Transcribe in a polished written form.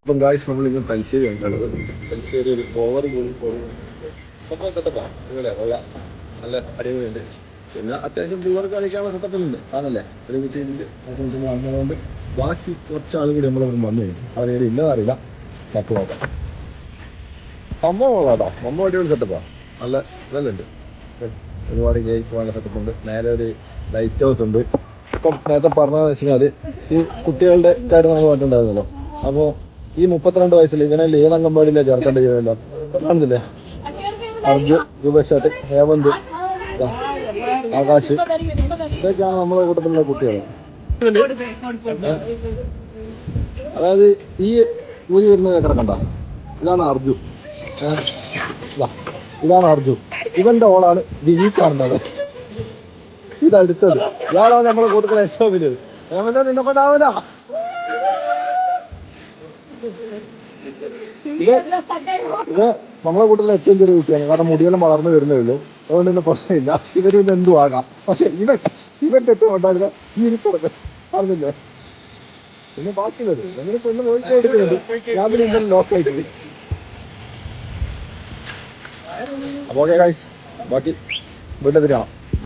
അപ്പം ഗായ്സ് നമ്മളിന്ന് തലശ്ശേരി കണ്ടത് തലശ്ശേരി ഒരു ഓവർ സെറ്റപ്പാണ് നല്ല അടിപൊളിയുണ്ട്. പിന്നെ അത്യാവശ്യം പിള്ളേർക്ക് കളിക്കാനുള്ള സെറ്റപ്പിലുണ്ട് ആണല്ലേ ഒരുമിച്ച് വന്നതുകൊണ്ട് ബാക്കി കുറച്ചാൾ കൂടി നമ്മളവിടെ വന്നു കഴിഞ്ഞു. അവരെ ഇല്ലെന്നറിയില്ല. നമുക്ക് നോക്കാം. അമ്മ കൊള്ളാട്ടോ. അമ്മ അടിപൊളി സെറ്റപ്പാണ്. നല്ല ഇതെല്ലാം ഒരുപാട് കേക്ക് പോകാനുള്ള സെറ്റപ്പ് ഉണ്ട്. നേരെ ഒരു ലൈറ്റ് ഹൗസ് ഉണ്ട്. ഇപ്പം നേരത്തെ പറഞ്ഞതെന്ന് വെച്ച് കഴിഞ്ഞാൽ ഈ കുട്ടികളുടെ കാര്യം നമ്മൾ പറഞ്ഞിട്ടുണ്ടായിരുന്നല്ലോ. അപ്പോൾ ഈ 32 വയസ്സിൽ ഇവനെല്ലാം ഏത് അംഗൻവാടിയിലെ ചേർക്കേണ്ട ചെയ്യുമല്ലോ കാണുന്നില്ലേ? അർജു, രൂപേഷാട്ട്, ഹേമന്ത്, ആകാശ്, ഇതൊക്കെയാണ് നമ്മളെ കൂട്ടത്തിലുള്ള കുട്ടികൾ. അതായത് ഈ ഊരി വരുന്ന കിടക്കണ്ട, ഇതാണ് അർജു. ഇതാണ് അർജു. ഇവന്റെ ഓളാണ് ഈ കാണുന്നത്. ഇതടുത്തത് ഇയാളാണ് നമ്മളെ കൂട്ടത്തിലെ ഏറ്റവും വലുത്. ഹേമന്ത് നിന്നെ കൊണ്ടാവില്ല. ഇത് നമ്മളെ കൂട്ടത്തിലെ ഏറ്റവും ചെറിയ കുട്ടിയാണ്. കാരണം മുടിയെല്ലാം വളർന്നു വരുന്നേ ഉള്ളൂ. അതുകൊണ്ട് തന്നെ പ്രശ്നമില്ല. ഇവര് പിന്നെ എന്തും ആകാം. പക്ഷെ ഇവന്റെ ഏറ്റവും കൊണ്ടായിരുന്ന ഈ ഇരിപ്പുറത്ത് അറിഞ്ഞില്ലേ? പിന്നെ ബാക്കി വരും. എങ്ങനെ പെണ്ണ് നോക്കിക്കൊടുക്കുന്നുണ്ട്. ഞാൻ പിന്നെ ഇന്നലെ ലോക്കായിട്ട് പോയി. അപ്പൊ ഓക്കെ ഗൈസ്, ബാക്കി വീട്ടിൽ തരാം.